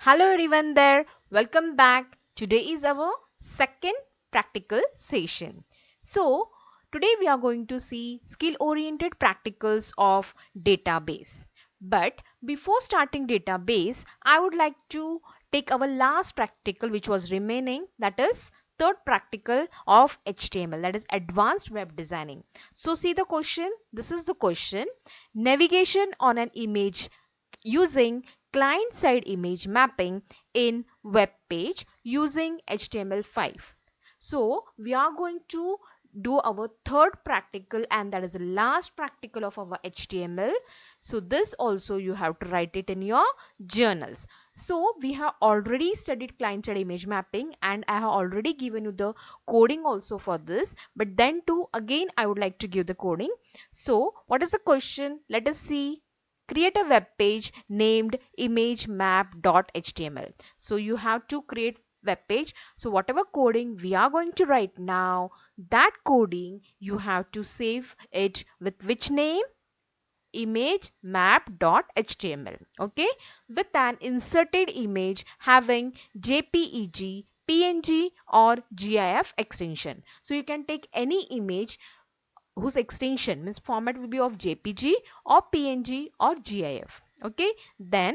Hello everyone there. Welcome back. Today is our second practical session. So, today we are going to see skill oriented practicals of database. But before starting database, I would like to take our last practical which was remaining, that is third practical of HTML, that is advanced web designing. So see the question. This is the question. Navigation on an image using client-side image mapping in web page using HTML5. So we are going to do our third practical, and that is the last practical of our HTML. So this also you have to write it in your journals. So we have already studied client-side image mapping, and I have already given you the coding also for this, but then too again I would like to give the coding. So what is the question? Let us see. Create a web page named imagemap.html. So you have to create web page. So whatever coding we are going to write now, that coding you have to save it with which name? Imagemap.html. Okay, with an inserted image having jpeg, png or gif extension. So you can take any image whose extension means format will be of jpg or png or gif. Okay, then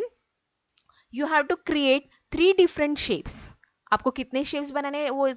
you have to create three different shapes. आपको कितने shapes बनाने हैं वो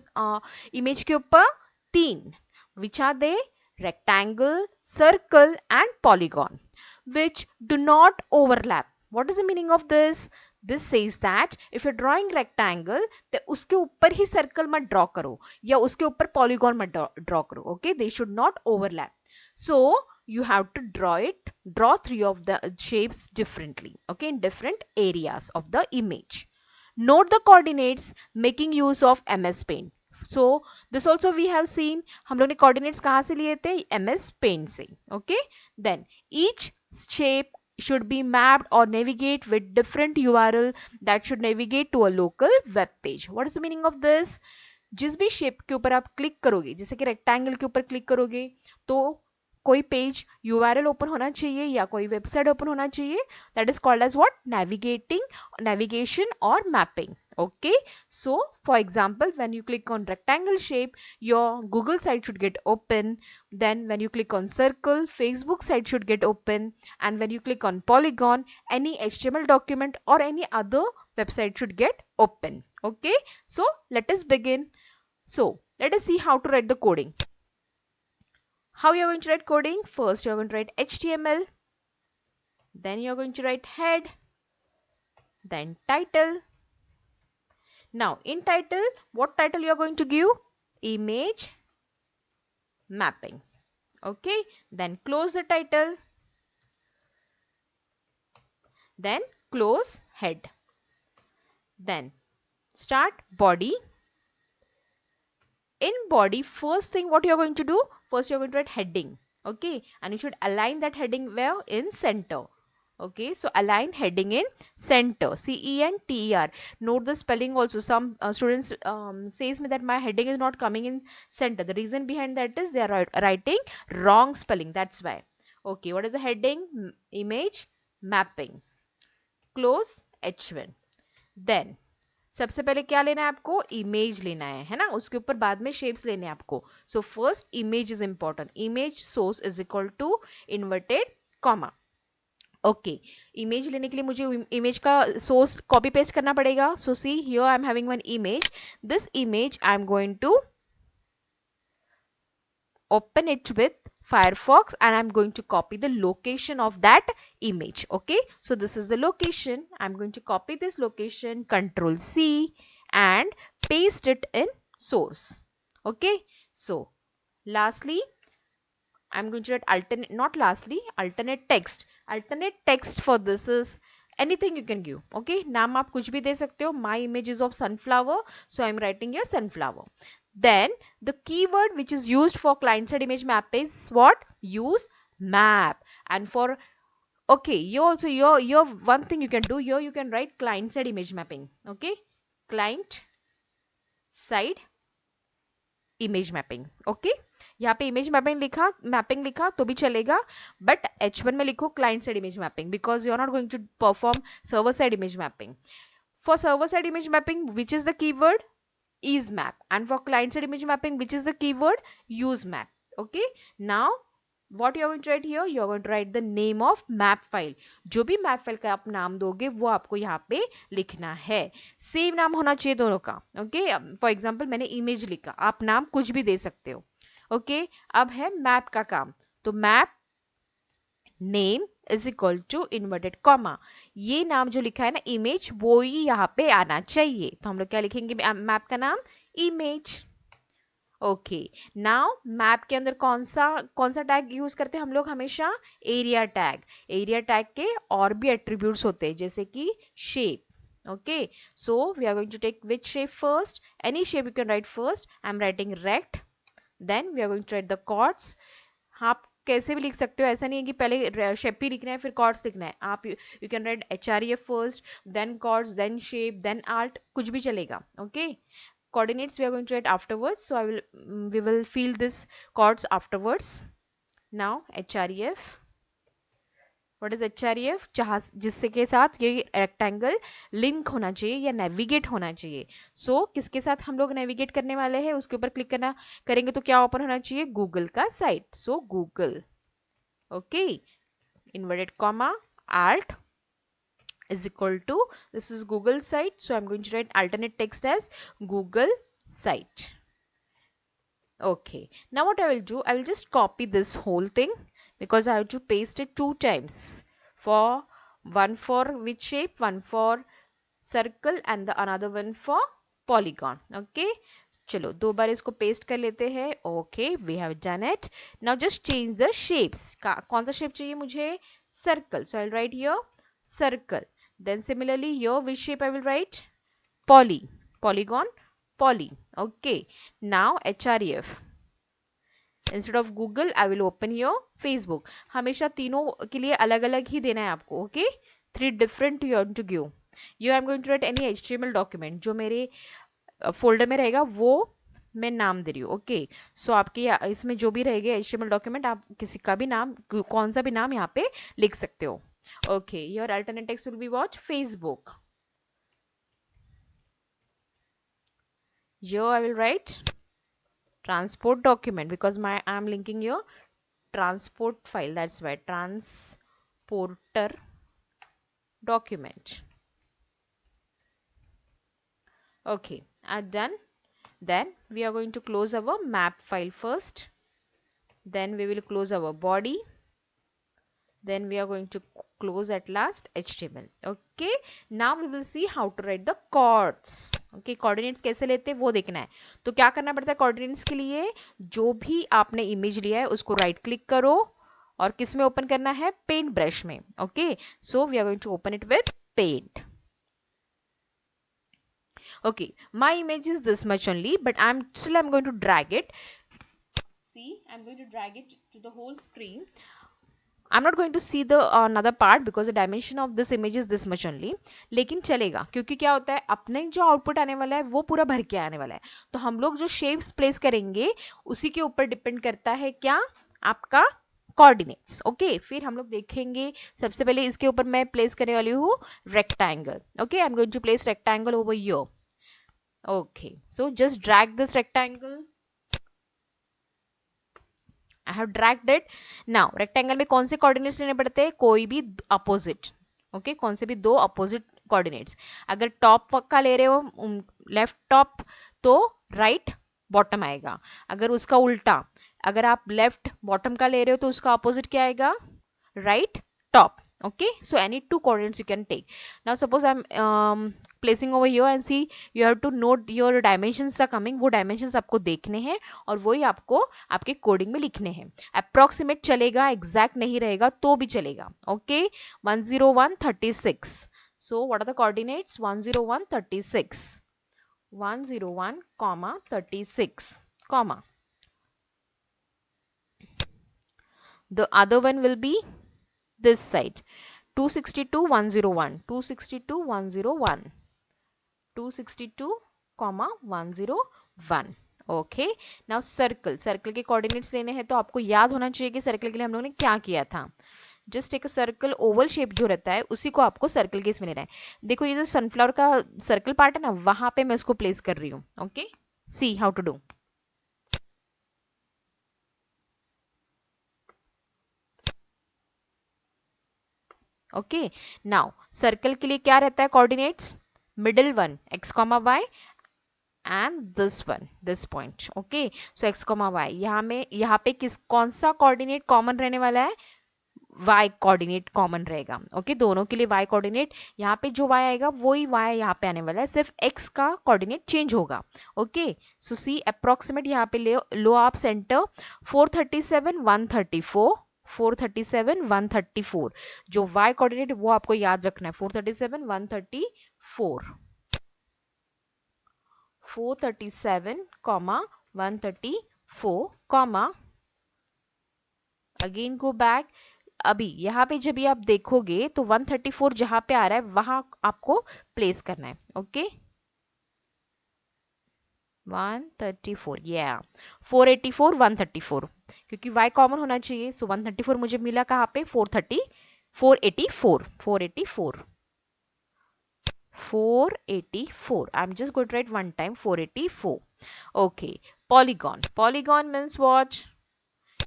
image के ऊपर? तीन. Which are they? Rectangle, circle and polygon, which do not overlap. What is the meaning of this? This says that if you're drawing rectangle, तो उसके ऊपर ही circle मत draw करो या उसके ऊपर polygon मत draw करो. Okay, they should not overlap. So you have to draw three of the shapes differently, okay, in different areas of the image. Note the coordinates making use of MS Paint. So this also we have seen, हम लोग ने coordinates कहाँ से लिए थे? MS Paint से. Okay, then each shape should be mapped or navigate with different URL that should navigate to a local web page. What is the meaning of this? जिस भी शेप के ऊपर आप क्लिक करोगे, जैसे कि रेक्टेंगल के ऊपर क्लिक करोगे तो कोई पेज यूआरएल ओपन होना चाहिए या कोई वेबसाइट ओपन होना चाहिए. That is called as what? Navigation और mapping. Okay, so for example, when you click on rectangle shape, your Google site should get open. Then when you click on circle, Facebook site should get open. And when you click on polygon, any HTML document or any other website should get open. Okay, so let us begin. So let us see how to write the coding. How you are going to write coding? First you are going to write HTML, then you are going to write head, then title. Now in title, what title you are going to give? Image mapping. Okay, then close the title, then close head, then start body. In body, first thing what you are going to do? First you are going to write heading. Okay, and you should align that heading where? In center. Okay, so align heading in center, CENTER. Note the spelling also. Some students says me that my heading is not coming in center. The reason behind that is they are writing wrong spelling. That's why. Okay, what is the heading? Image mapping. Close H1. Then सबसे पहले क्या लेना है आपको? Image लेना है ना, उसके ऊपर बाद में शेप्स लेने हैं आपको. So first image is important. Image source is equal to inverted comma. Okay, image लेने के लिए मुझे इमेज का सोर्स कॉपी पेस्ट करना पड़ेगा. So see here I am having one image. This image I am going to open it with Firefox and I'm going to copy the location of that image. Okay, so this is the location. I'm going to copy this location, Control C, and paste it in source. Okay, so lastly I'm going to write alternate, not lastly, alternate text. Alternate text for this is anything you can give. Okay, नाम आप कुछ भी दे सकते हो. My image is of sunflower, so I'm writing here sunflower. Then the keyword which is used for client-side image map is what? Use map. And for okay, you also your one thing you can do here, you can write client-side image mapping. Okay, client-side image mapping. Okay, यहाँ पे image mapping लिखा तो भी चलेगा, but H1 में लिखो client side image mapping, because you are not going to perform server side image mapping. For server side image mapping, which is the keyword? Is map. And for client side image mapping, which is the keyword? Use map. Okay. Now what you are going to write here? You are going to write the name of map file. जो भी map file का आप नाम दोगे वो आपको यहाँ पे लिखना है. सेम नाम होना चाहिए दोनों का. ओके. फॉर एग्जाम्पल मैंने इमेज लिखा, आप नाम कुछ भी दे सकते हो. ओके. अब है मैप का काम. तो map name is equal to inverted comma. ये नाम जो लिखा है ना इमेज, वो ही यहाँ पे आना चाहिए. तो हम लोग क्या लिखेंगे मैप का नाम? इमेज. ओके. नाउ मैप के अंदर कौन सा टैग यूज करते हैं हम लोग हमेशा? Area tag. एरिया टैग के और भी एट्रीब्यूट्स होते हैं जैसे कि shape. okay, so we are going to take which shape first? Any shape you can write first. I'm writing rect. Then we are going to write the chords. आप कैसे भी लिख सकते हो, ऐसा नहीं है कि पहले शेप ही लिखना है फिर कॉर्ड्स लिखना है. आप you can write HREF first, then coords, then shape, then alt, कुछ भी चलेगा. Okay. coordinates we are going to write afterwards, so we will fill this chords afterwards. Now HREF. What is HREF? जहाँ जिससे के साथ ये rectangle link होना चाहिए या नेविगेट होना चाहिए. सो किसके साथ हम लोग नेविगेट करने वाले हैं उसके ऊपर क्लिक करेंगे तो क्या ओपन होना चाहिए? गूगल का site. So Google. Okay. Inverted comma alt is equal to, this is Google site, so I'm going to write alternate text as Google site. Okay, now what I will do, I will just copy this whole thing because I have to paste it 2 times. For one for which shape? One for circle and the another one for polygon. Okay, चलो 2 बार इसको paste कर लेते हैं. Okay, we have done it. Now just change the shapes. कौन सा shape चाहिए मुझे? Circle. So I will write here circle. Then similarly here which shape I will write? Polygon, poly. Okay. Now HREF. Instead of Google I will open here Facebook. हमेशा तीनों के लिए अलग अलग ही देना है आपको. Okay. 3 different you want to give. Here I am going to write any HTML document जो मेरे फोल्डर में रहेगा वो मैं नाम दे रही हूँ. ओके. सो आपके इसमें जो भी रहेगा HTML डॉक्यूमेंट, आप किसी का भी नाम, कौन सा भी नाम यहाँ पे लिख सकते हो. Okay, your alternate text will be what? Facebook. Here I will write transport document because I am linking your transport file. That's why transporter document. Okay, I'm done. Then we are going to close our map file first. Then we will close our body. Then we are going to close at last HTML. Okay, now we will see how to write the chords. Okay, coordinates कैसे लेते हैं वो देखना है. तो क्या करना पड़ता है coordinates के लिए? जो भी आपने इमेज लिया है उसको राइट क्लिक करो और किस में ओपन करना है? पेंट ब्रश में. Okay, so we are going to open it with paint. Okay, my image is this much only, but I'm going to drag it. See, I'm going to drag it to the whole screen. I'm not going to see the another part because the dimension of this image is this much only. लेकिन चलेगा क्योंकि क्या होता है, अपने जो output आने वाला है वो पूरा भर के आने वाला है. तो हम लोग जो शेप्स प्लेस करेंगे उसी के ऊपर डिपेंड करता है क्या? आपका कोऑर्डिनेट्स. ओके, फिर हम लोग देखेंगे. सबसे पहले इसके ऊपर मैं प्लेस करने वाली हूँ rectangle. Okay, I am going to place rectangle over here. Okay, so just drag this rectangle. I have dragged it. Now rectangle में कौन से coordinates लेने पड़ते हैं? कोई भी opposite. Okay, कौन से भी दो opposite coordinates. अगर top का ले रहे हो left top तो right bottom आएगा. अगर उसका उल्टा, अगर आप left bottom का ले रहे हो तो उसका opposite क्या आएगा? Right top. Okay, so any 2 coordinates you can take. Now suppose I'm placing over here and see you have to note your dimensions are coming. वो dimensions आपको देखने हैं और वही आपको आपके कोडिंग में लिखने हैं. Approximate चलेगा, exact नहीं रहेगा तो भी चलेगा. Okay, 101 36. So what are the coordinates? 101 36. 101 comma 36 comma. The other one will be this side. 262 101, 262 101, 262 comma 101. Okay, now circle. Circle के कोऑर्डिनेट्स लेने हैं तो आपको याद होना चाहिए कि सर्कल के लिए हम लोगों ने क्या किया था. जस्ट एक सर्कल, ओवल शेप जो रहता है उसी को आपको सर्कल केस में लेना है। देखो ये जो सनफ्लावर का सर्कल पार्ट है ना, वहां पे मैं इसको प्लेस कर रही हूँ। Okay, see how to do. Okay, now circle के लिए क्या रहता है coordinates, middle one x, y and this one, this point. Okay, so x, y, यहाँ पे किस कौन सा कोऑर्डिनेट कॉमन रहने वाला है, y कोऑर्डिनेट कॉमन रहेगा। ओके, दोनों के लिए y कोऑर्डिनेट, यहाँ पे जो y आएगा वही y यहाँ पे आने वाला है, सिर्फ x का कोऑर्डिनेट चेंज होगा। ओके, सो सी अप्रोक्सीमेट यहाँ पे लो आप सेंटर 437 134, 437 134, जो y कोऑर्डिनेट वो आपको याद रखना है, 437 134, 437 134 कॉमा, अगेन गो बैक। अभी यहाँ पे जब भी आप देखोगे तो 134 जहां पे आ रहा है वहां आपको प्लेस करना है। ओके, 134, या 484 134, क्योंकि y कॉमन होना चाहिए, सो 134 मुझे मिला कहाँ पे, 430, 484, 484, 484, I'm just going to write one time 484. Okay, polygon means what,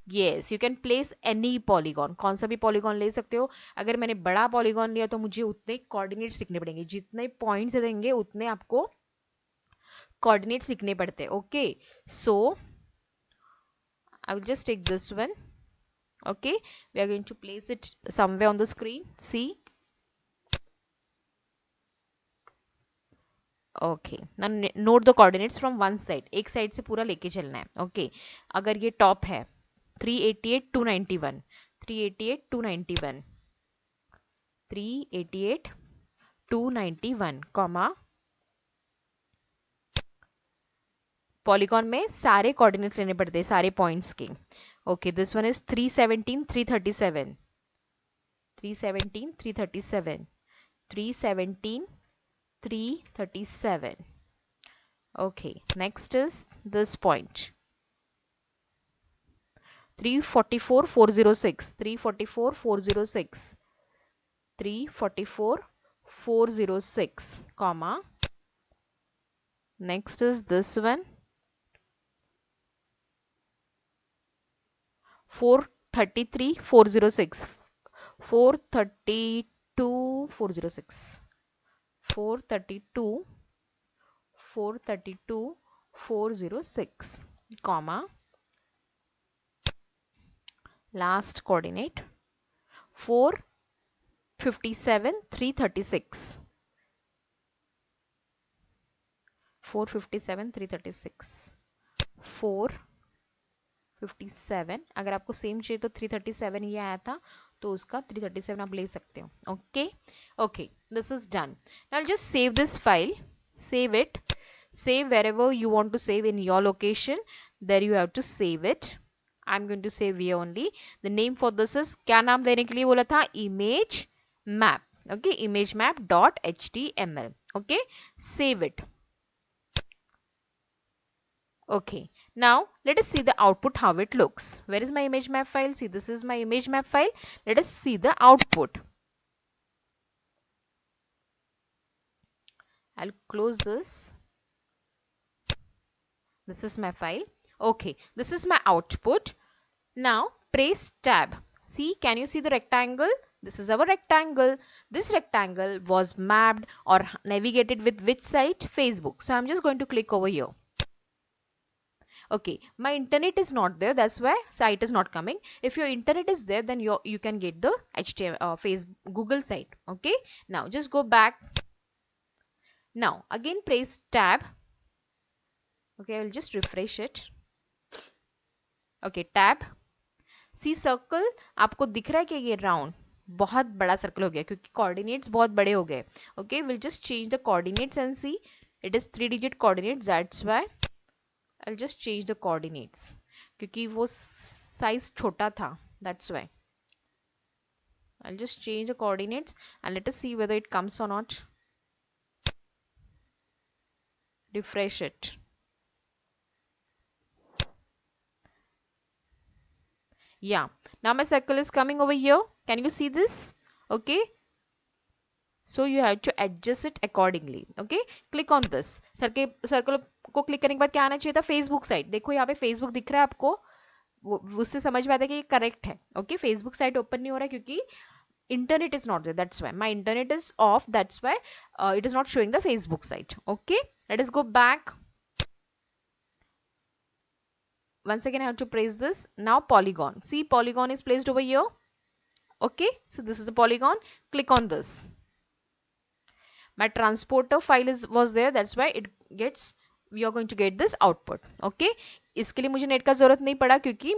yes, you can place any polygon, कौन सा भी polygon ले सकते हो। अगर मैंने बड़ा polygon लिया तो मुझे उतने coordinates लिखने पड़ेंगे, जितने points देंगे उतने आपको coordinates लिखने पड़ते हैं। Okay, so I will just take this one. Okay, we are going to place it somewhere on the screen. See, okay, now note the coordinates from one side, एक side से पूरा लेके चलना है। Okay, अगर ये top है 388 291, 388 291, 388 291 comma, polygon में सारे कोऑर्डिनेट्स लेने पड़ते हैं सारे पॉइंट्स के। Okay, this one is 317 337, 317 337, 317 337। Okay, next is this point 344 406, 344 406, 344 406 comma, next is this one 433 406, 432 406, 432 432 406 comma, last coordinate 457 336, 457 336, 457, अगर आपको सेम चाहिए तो 337 ये आया था तो उसका 337 आप ले सकते हो। Okay, okay, this is done. Now just save this file, save it, save wherever you want to save in your location, there you have to save it। I'm going to save here only। the name for this is, क्या नाम देने के लिए बोला था, image map। okay, image map dot html। okay, save it। okay, now let us see the output, how it looks। where is my image map file? See, this is my image map file। let us see the output। I'll close this। this is my file। okay, this is my output। now press tab। see, can you see the rectangle? this is our rectangle। this rectangle was mapped or navigated with which site? Facebook। so I'm just going to click over here। okay, my internet is not there, that's why site is not coming। if your internet is there, then you can get the HTML Google site। okay, now just go back। now again press tab। okay, I will just refresh it। okay, tab। See circle आपको दिख रहा है कि ये round बहुत बड़ा circle हो गया क्योंकि कोऑर्डिनेट्स बहुत बड़े हो गए। Okay, will just change the coordinates and see, it is 3 digit coordinates, that's why I will just change the coordinates, क्योंकि वो साइज छोटा था, that's why I will just change the coordinates and let us see whether it comes or not. Refresh it. yeah, now my circle is coming over here। Can you see this? Okay, so you have to adjust it accordingly. Okay, click on this circle को click करने के बाद क्या आना चाहिए था? Facebook site. देखो यहाँ पे फेसबुक दिख रहा है आपको, उससे समझ में आता है कि ये करेक्ट है. ओके, फेसबुक साइट ओपन नहीं हो रहा है क्योंकि internet is not there, that's why my internet is off, that's why it is not showing the Facebook site. Okay, let us go back. Once again I have to press this. Now polygon, see polygon is placed over here. Okay, so this is the polygon. Click on this. My transporter file was there, that's why it gets, we are going to get this output. Okay, इसके लिए मुझे net का जरूरत नहीं पड़ा क्योंकि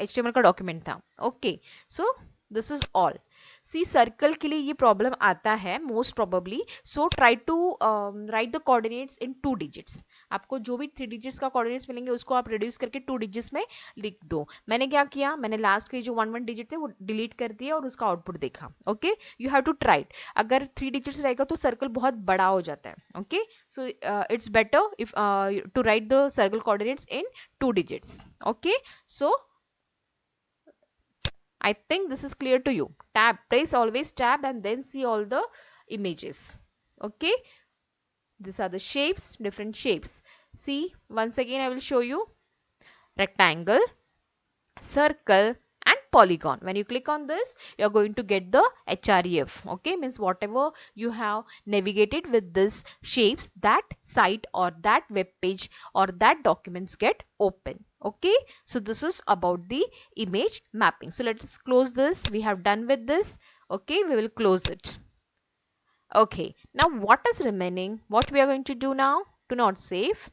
HTML का document था. Okay, so this is all. See circle के लिए ये प्रॉब्लम आता है most probably, so try to write the coordinates in 2 digits. आपको जो भी 3 डिजिट्स का कोऑर्डिनेट्स मिलेंगे उसको आप रिड्यूस करके 2 डिजिट्स में लिख दो. मैंने क्या किया, मैंने लास्ट के जो 1 डिजिट थे वो डिलीट कर दिया और उसका आउटपुट देखा. Okay, you have to try it. अगर 3 डिजिट्स रहेगा तो सर्कल बहुत बड़ा हो जाता है. Okay, so it's better if two write the circle coordinates in 2 digits. Okay, so I think this is clear to you. Tab, press always tab and then see all the images. Okay, these are the shapes, different shapes. See, once again I will show you rectangle, circle and polygon. When you click on this, you are going to get the href. Okay, means whatever you have navigated with this shapes, that site or that web page or that documents get open. Okay, so this is about the image mapping. So let us close this. We have done with this. Okay, we will close it. Okay, now what is remaining? What we are going to do now? Do not save.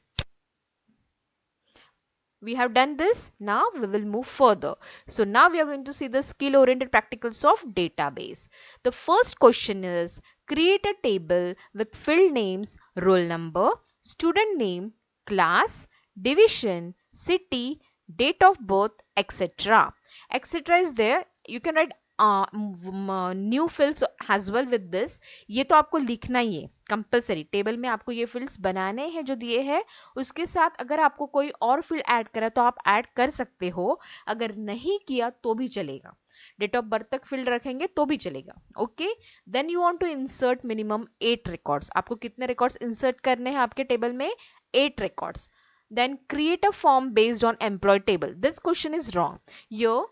We have done this. Now we will move further. So now we are going to see the skill oriented practicals of database. The first question is, create a table with field names, roll number, student name, class, division, city, date of birth, etc. etc is there. You can write new fields as well with this. ये तो आपको लिखना ही है compulsory. Table में आपको ये fields बनाने हैं जो दिए हैं. उसके साथ अगर आपको कोई और फील्ड ऐड करा तो आप ऐड कर सकते हो, अगर नहीं किया तो भी चलेगा. डेट ऑफ बर्थ तक फील्ड रखेंगे तो भी चलेगा. Okay, then you want to insert minimum 8 records. आपको कितने रिकॉर्ड्स इंसर्ट करने हैं आपके टेबल में? 8 records. Then create a form based on employee table. This question is wrong. Here,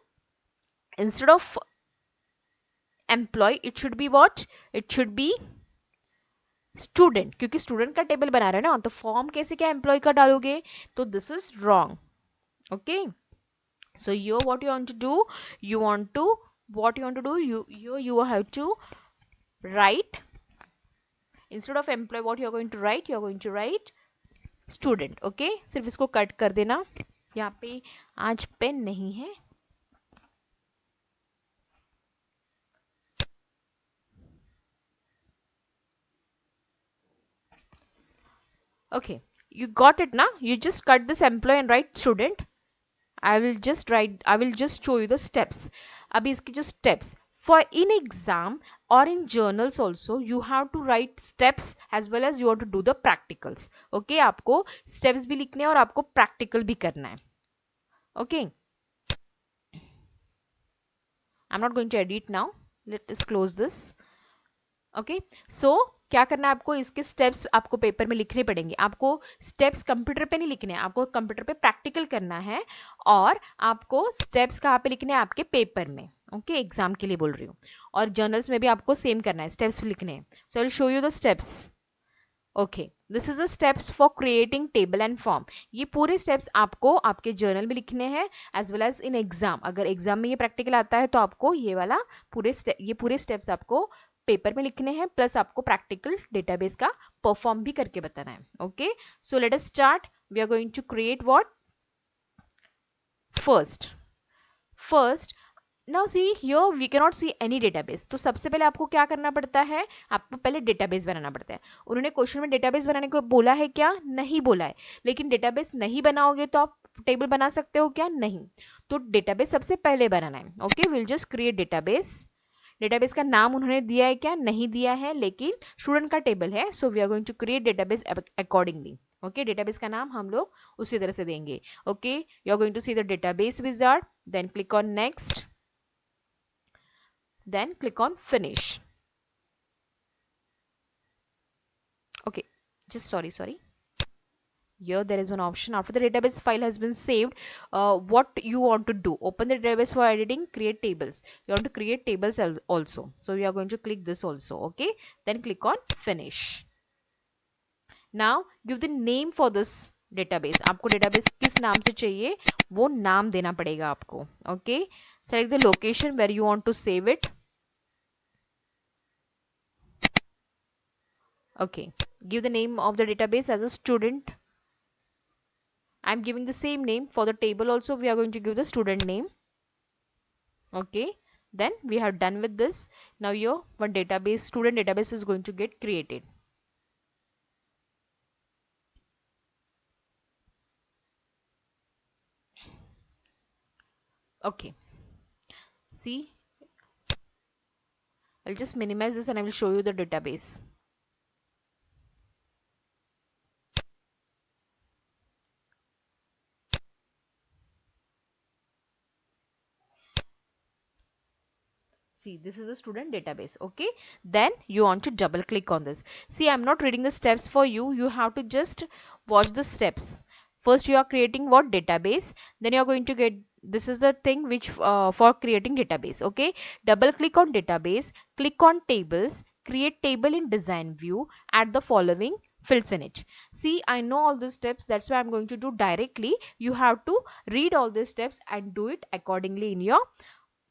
instead of employee, it should be what? It should be student, क्योंकि student का table बना रहे हैं ना, तो फॉर्म कैसे क्या एम्प्लॉय का डालोगे? तो this is wrong. Okay, so here what you want to do, you have to write, instead of employee, what you are going to write student. okay, सिर्फ इसको कट कर देना. यहाँ पे आज पेन नहीं है. Okay, you got it now. You just cut this employee and write student. I will just show you the steps. अभी इसकी जो steps, for in exam or in journals also you have to write steps as well as you want to do the practicals. Okay, आपको steps भी लिखने हैं और आपको practical भी करना है. Okay, I'm not going to edit now. Let us close this. Okay, so क्या करना है आपको? इसके स्टेप्स आपको पेपर में लिखने पड़ेंगे. आपको स्टेप्स कंप्यूटर पे नहीं लिखने हैं, आपको कंप्यूटर पे प्रैक्टिकल करना है. और आपको स्टेप्स कहाँ पे लिखने हैं? आपके पेपर में. ओके, एग्जाम के लिए बोल रही हूँ. और जर्नल्स में भी आपको सेम करना है, स्टेप्स लिखने हैं. So I will show you the steps. Okay, this is the steps for creating table and form. ये पूरे स्टेप्स आपको आपके जर्नल में लिखने हैं as well as in exam. अगर एग्जाम में ये प्रैक्टिकल आता है तो आपको ये वाला पूरे स्टेप्स आपको पेपर में लिखने हैं, प्लस आपको प्रैक्टिकल डेटाबेस का परफॉर्म भी करके बताना है. Okay, so let us start. We are going to create what? First now see here we can not see any database. तो सबसे पहले आपको क्या करना पड़ता है? आपको पहले डेटाबेस बनाना पड़ता है. उन्होंने क्वेश्चन में डेटाबेस बनाने को बोला है क्या? नहीं बोला है. लेकिन डेटाबेस नहीं बनाओगे तो आप टेबल बना सकते हो क्या? नहीं. तो डेटाबेस सबसे पहले बनाना है. Okay, will just create database. Database का नाम उन्होंने दिया है क्या? नहीं दिया है, लेकिन स्टूडेंट का टेबल है, so we are going to create database accordingly. Okay, database का नाम हम लोग उसी तरह से देंगे. Okay, you are going to see the database wizard, then click on next. then click on finish. Okay, just sorry. Here there is one option after the database file has been saved. What you want to do, open the database for editing, create tables. You want to create tables also, so we are going to click this also. Okay, then click on finish. Now give the name for this database. आपको database किस नाम से चाहिए वो नाम देना पड़ेगा आपको. Okay, select the location where you want to save it. Okay, give the name of the database as a student. I'm giving the same name for the table also. We are going to give the student name. Okay, then we are done with this. Now your one database, student database, is going to get created. Okay, see, I'll just minimize this and I will show you the database. See, this is a student database. Okay, then you want to double click on this. See, I'm not reading the steps for you. You have to just watch the steps. First you are creating what database, then you are going to get, this is the thing which for creating database. Okay, double click on database, click on tables, create table in design view, add the following fields in it. See, I know all these steps, that's why I'm going to do directly. You have to read all these steps and do it accordingly in your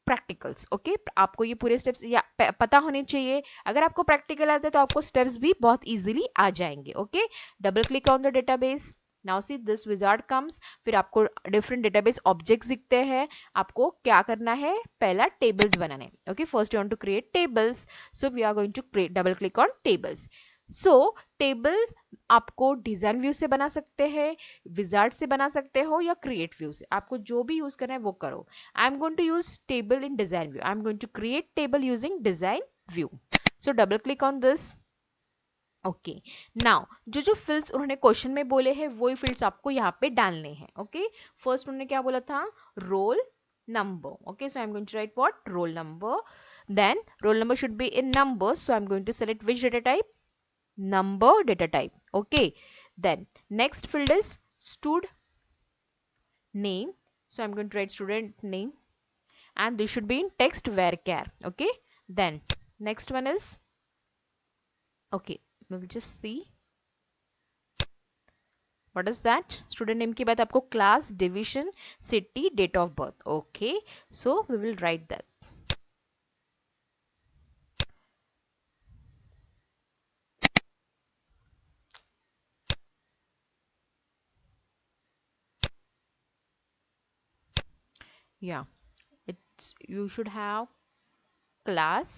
practicals. Okay, आपको ये पूरे steps या पता होने चाहिए. अगर आपको practical आते हैं तो आपको स्टेप्स भी बहुत इजीली आ जाएंगे. Okay, double click on the database. Now see this wizard comes. फिर आपको डिफरेंट डेटाबेस ऑब्जेक्ट्स दिखते हैं. आपको क्या करना है, पहला टेबल्स बनाने. Okay, first you want to create tables, so we are going to create, double click on tables. So table आपको डिजाइन व्यू से बना सकते हैं, विजार्ड से बना सकते हो या क्रिएट व्यू से. आपको जो भी यूज करना है वो करो. I'm going to use table in design view. I'm going to create table using design view. So double click on this. Okay, now जो फिल्ड्स उन्होंने क्वेश्चन में बोले हैं वही फिल्ड्स आपको यहाँ पे डालने हैं. ओके, फर्स्ट उन्होंने क्या बोला था, roll number. Okay, so I am going to write what, roll number. Then roll number should be in numbers, so I am going to select which data type, number data type. Okay, then next field is stud name, so I'm going to write student name and this should be in text varchar. Okay, then next one is, okay, we will just see what is that. Student name के बाद आपको class, division, city, date of birth. Okay, so we will write that. Yeah, it's, you should have class,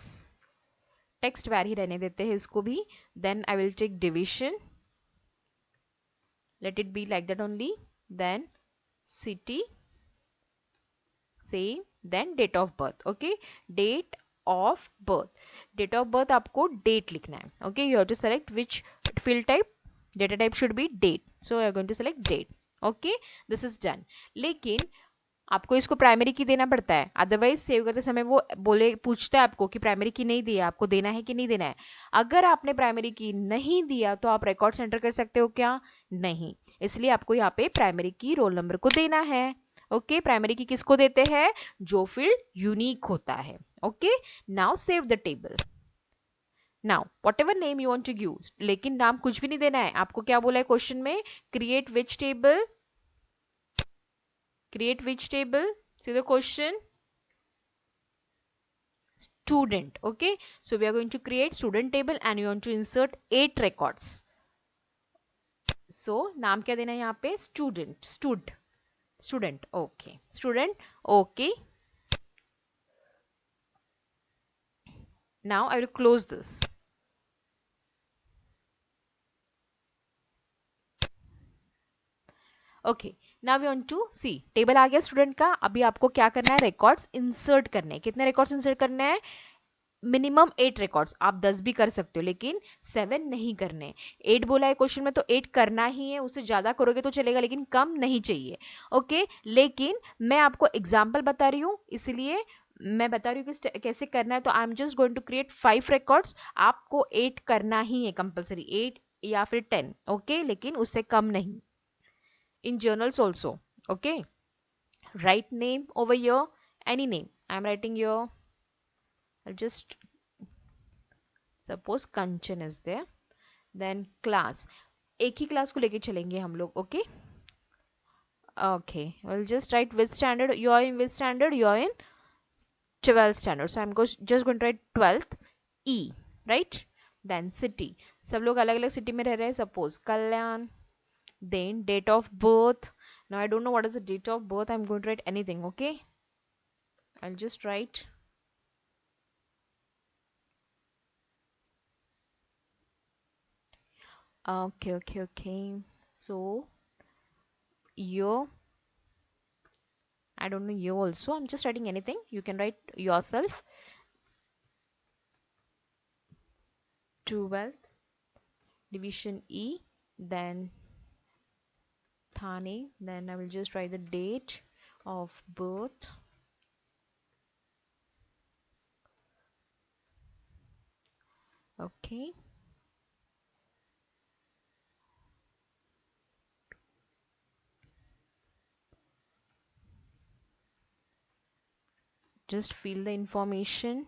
text var ही रहने देते हैं इसको भी. Then I will take division, let it be like that only. Then city, same. Then date of birth. Okay, date of birth, date of birth आपको date लिखना है. Okay, you have to select which field type, data type should be date, so you are going to select date. Okay, this is done. लेकिन आपको इसको primary की देना पड़ता है, अदरवाइज सेव करते समय वो बोले, पूछता है आपको कि प्राइमरी की नहीं दी है, आपको देना है कि नहीं देना है. अगर आपने प्राइमरी की नहीं दिया तो आप रिकॉर्ड एंटर कर सकते हो क्या, नहीं. इसलिए आपको यहाँ पे प्राइमरी की रोल नंबर को देना है. ओके, प्राइमरी की किसको देते हैं, जो फील्ड यूनिक होता है. Okay, now save the table. Now whatever name you want to give, लेकिन नाम कुछ भी नहीं देना है. आपको क्या बोला है क्वेश्चन में, create which table, create which table, see the question, student. Okay, so we are going to create student table and you want to insert 8 records. So नाम क्या देना है यहाँ पे, student, student. Okay, student. Okay, now I will close this. Okay, now we want to see, table आ गया student का. अभी आपको क्या करना है, रिकॉर्ड्स इंसर्ट करने हैं. कितने रिकॉर्ड्स इंसर्ट करने हैं, मिनिमम 8 रिकॉर्ड्स. आप 10 भी कर सकते हो लेकिन 7 नहीं करने. 8 बोला है क्वेश्चन में तो 8 करना ही है. उससे ज्यादा करोगे तो चलेगा लेकिन कम नहीं चाहिए. ओके, लेकिन मैं आपको एग्जाम्पल बता रही हूँ इसलिए मैं बता रही हूँ कि कैसे करना है, तो I am just going to create 5 records. आपको 8 करना ही है कंपलसरी, 8 या फिर 10, ओके, लेकिन उससे कम नहीं। In journals also, okay. Write name over here, any name. I'm writing your, I'll just suppose Kanchan is there. Then class, एक ही क्लास को लेके चलेंगे हम लोग, okay. Okay, we'll just write which standard you are in, which standard you are in, 12th standard. So just going to write 12th E, right? Then city, सब लोग अलग अलग सिटी में रह रहे हैं, suppose Kalyan. Then date of birth, now I don't know what is the date of birth, I'm going to write anything, okay. I'll just write okay. So year, I don't know year also, I'm just writing anything, you can write yourself. 12th division E, then Thane, then I will just write the date of birth. Okay, just fill the information.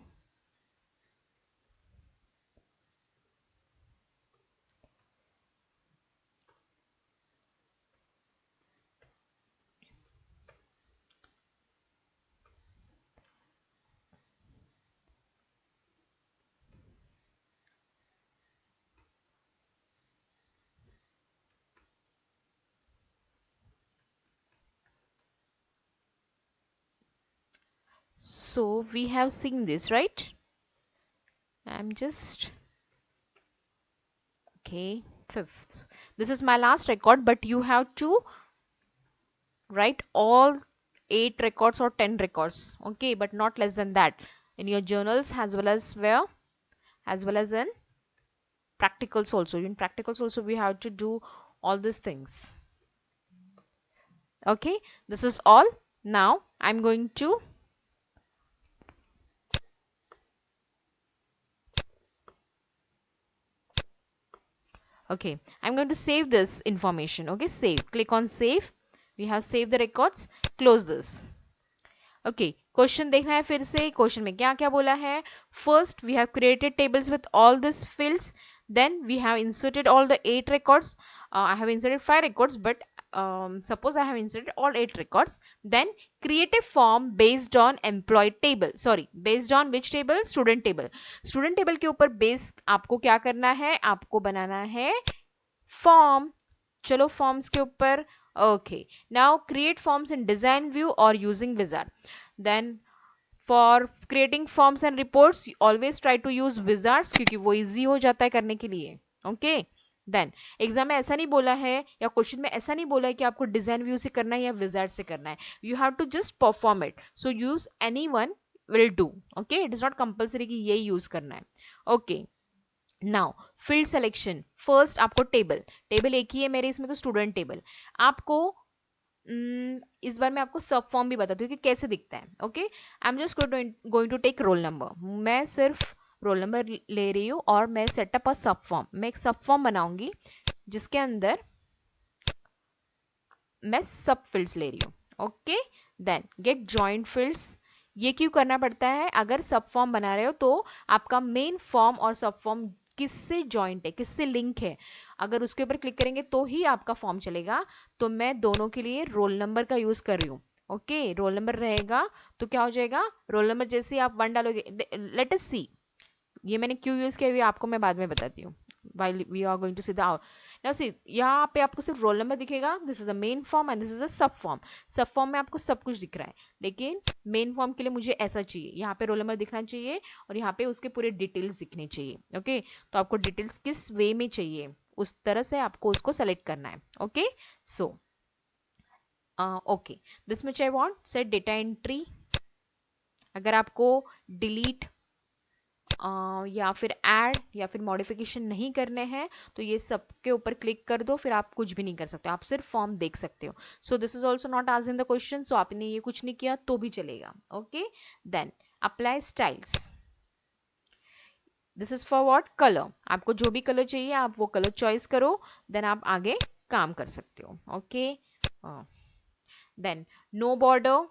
So we have seen this, right? I'm just, okay, 5th, this is my last record, but you have to write all 8 records or 10 records, okay, but not less than that, in your journals, as well as where, as well as in practicals also. In practicals also we have to do all these things, okay. This is all. Now I'm going to, okay, I'm going to save this information, okay. Save, click on save. We have saved the records. Close this. Okay, question देखना है फिर से, question में क्या क्या बोला है. First we have created tables with all this fields, then we have inserted all the 8 records. I have inserted 5 records, but suppose I have inserted all 8 records. Then create a form based on employee table, sorry, based on which table, student table. Student table के ऊपर base आपको क्या करना है, आपको बनाना है form. चलो forms के ऊपर. Okay, now create forms in design view or using wizard. Then for creating forms and reports always try to use wizards, क्योंकि वो इजी हो जाता है करने के लिए, ओके. देन एग्जाम में ऐसा नहीं बोला है, या क्वेश्चन में ऐसा नहीं बोला है कि आपको डिजाइन व्यू से करना है या विजार्ड से करना है. You have to just perform it, so use any one will do, okay. It is not compulsory कि ये यूज करना है, okay. Now field selection, first आपको टेबल, टेबल एक ही है मेरे इसमें, तो स्टूडेंट टेबल. आपको इस बार मैं आपको सब फॉर्म भी बताती हूँ कि कैसे दिखता है, okay. I am just going to take roll number. मैं सिर्फ रोल नंबर ले रही हूँ और मैं सेटअप अ सब फॉर्म. मैं एक सब फॉर्म बनाऊंगी जिसके अंदर मैं सब फील्ड्स ले रही हूँ, okay. Then get joint fields. ये क्यों करना पड़ता है, अगर सब फॉर्म बना रहे हो तो आपका मेन फॉर्म और सब फॉर्म किससे जॉइंट है, किससे लिंक है, अगर उसके ऊपर क्लिक करेंगे तो ही आपका फॉर्म चलेगा. तो मैं दोनों के लिए रोल नंबर का यूज कर रही हूँ, ओके. रोल नंबर रहेगा तो क्या हो जाएगा, रोल नंबर जैसे आप 1 डालोगे. लेट अस सी, ये मैंने क्यों यूज किया, ये आपको मैं बाद में बताती हूँ. while we are going to see the out. Now see, यहाँ पे आपको सिर्फ रोल नंबर दिखेगा. This is a main form and this is a सब फॉर्म. सब फॉर्म में आपको सब कुछ दिख रहा है, लेकिन मेन फॉर्म के लिए मुझे ऐसा चाहिए, यहाँ पे रोल नंबर दिखना चाहिए और यहाँ पे उसके पूरे डिटेल्स दिखने चाहिए, ओके. तो आपको डिटेल्स किस वे में चाहिए, उस तरह से आपको उसको सेलेक्ट करना है, okay. So okay, this much I want. Set data entry, अगर आपको डिलीट या फिर ऐड या फिर मॉडिफिकेशन नहीं करने हैं तो ये सब के ऊपर क्लिक कर दो, फिर आप कुछ भी नहीं कर सकते, आप सिर्फ फॉर्म देख सकते हो. सो दिस इज ऑल्सो नॉट आज इन द क्वेश्चन, सो आपने ये कुछ नहीं किया तो भी चलेगा. Okay, then apply styles. This is for what, colour. आपको जो भी कलर चाहिए आप वो कलर चॉइस करो, देन आप आगे काम कर सकते हो. ओके, देन नो बॉर्डर,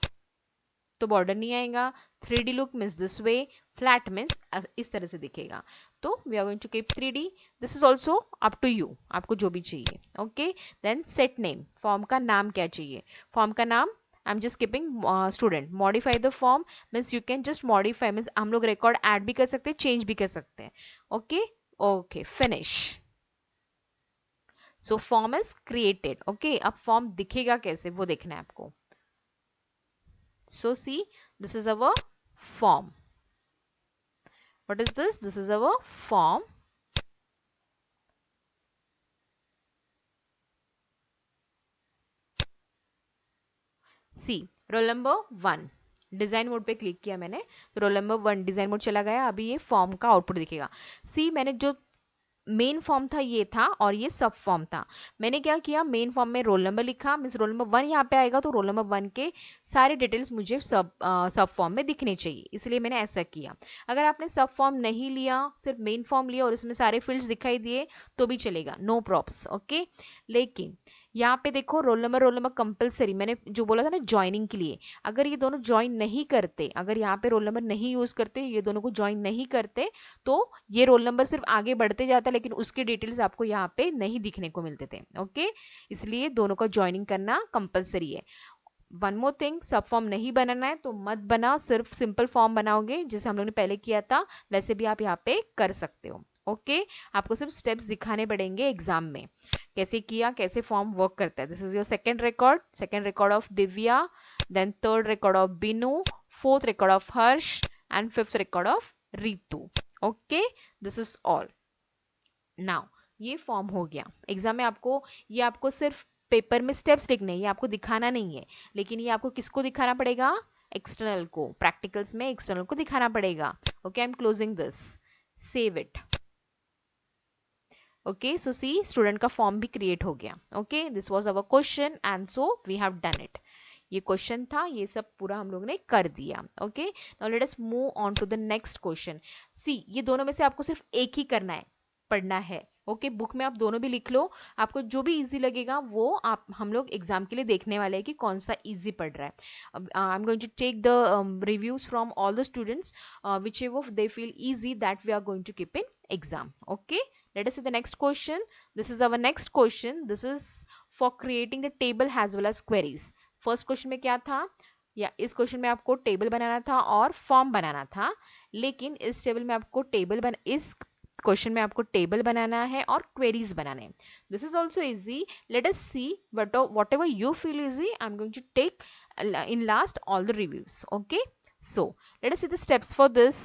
तो बॉर्डर नहीं आएगा. 3D look means this way, flat means इस तरह से दिखेगा. तो we are going to keep 3D. This is also up to you, आपको जो भी चाहिए. Okay, then set name, form का नाम क्या चाहिए. फॉर्म का नाम I am just keeping student. Modify the form means you can just modify, means हम लोग रिकॉर्ड ऐड भी कर सकते हैं, चेंज भी कर सकते हैं. Okay, okay, finish. So form is created. Okay, अब फॉर्म दिखेगा कैसे वो देखना है आपको. So see, this is our form. What is this? This is our form. See, roll number 1. Design mode पे क्लिक किया मैंने तो रोल नंबर 1 डिजाइन मोड चला गया. अभी ये फॉर्म का आउटपुट दिखेगा. सी, मैंने जो मेन फॉर्म था ये था और ये सब फॉर्म था. मैंने क्या किया, मेन फॉर्म में रोल नंबर लिखा, मीन्स रोल नंबर 1 यहाँ पे आएगा तो रोल नंबर 1 के सारे डिटेल्स मुझे सब फॉर्म में दिखने चाहिए, इसलिए मैंने ऐसा किया. अगर आपने सब फॉर्म नहीं लिया, सिर्फ मेन फॉर्म लिया और इसमें सारे फील्ड्स दिखाई दिए तो भी चलेगा, नो प्रॉब्स. ओके, लेकिन यहाँ पे देखो रोल नंबर कंपलसरी, मैंने जो बोला था ना ज्वाइनिंग के लिए, अगर ये दोनों ज्वाइन नहीं करते, अगर यहाँ पे रोल नंबर नहीं यूज करते, ये दोनों को ज्वाइन नहीं करते, तो ये रोल नंबर सिर्फ आगे बढ़ते जाता, लेकिन उसके डिटेल्स आपको यहाँ पे नहीं दिखने को मिलते थे. ओके, इसलिए दोनों का ज्वाइनिंग करना कंपलसरी है. वन मोर थिंग, सब फॉर्म नहीं बनाना है तो मत बनाओ, सिर्फ सिंपल फॉर्म बनाओगे जैसे हम लोग ने पहले किया था, वैसे भी आप यहाँ पे कर सकते हो. ओके, आपको सिर्फ स्टेप्स दिखाने पड़ेंगे एग्जाम में, कैसे किया, कैसे फॉर्म वर्क करता है. This is your second record of Divya, then third record of Binu, fourth record of Harsh and fifth record of Ritu. Okay, this is all. Now ये फॉर्म हो गया. एग्जाम में आपको ये आपको सिर्फ पेपर में स्टेप्स लिखने हैं, ये आपको दिखाना नहीं है, लेकिन ये आपको किसको दिखाना पड़ेगा, एक्सटर्नल को. प्रैक्टिकल्स में एक्सटर्नल को दिखाना पड़ेगा. Okay, I am closing this, save it. Okay, so see, student का फॉर्म भी क्रिएट हो गया. Okay, this was our question and so we have done it. ये क्वेश्चन था, ये सब पूरा हम लोग ने कर दिया. Okay, now let us move on to the next question. See, ये दोनों में से आपको सिर्फ एक ही करना है, पढ़ना है. ओके, बुक में आप दोनों भी लिख लो, आपको जो भी इजी लगेगा वो आप हम लोग एग्जाम के लिए देखने वाले हैं कि कौन सा इजी पढ़ रहा है. I am going to take the reviews from all the students whichever they feel easy that we are going to keep in exam. Okay, let us see the next question. This is our next question. This is for creating the table as well as queries. First question में क्या था, या इस question में आपको table बनाना था और form बनाना था, लेकिन इस टेबल में आपको इस क्वेश्चन में आपको टेबल बनाना है और क्वेरीज बनाने हैं. This is also easy. Let us see whatever you feel easy, I am going to take in last all the reviews. Okay, so let us see the steps for this.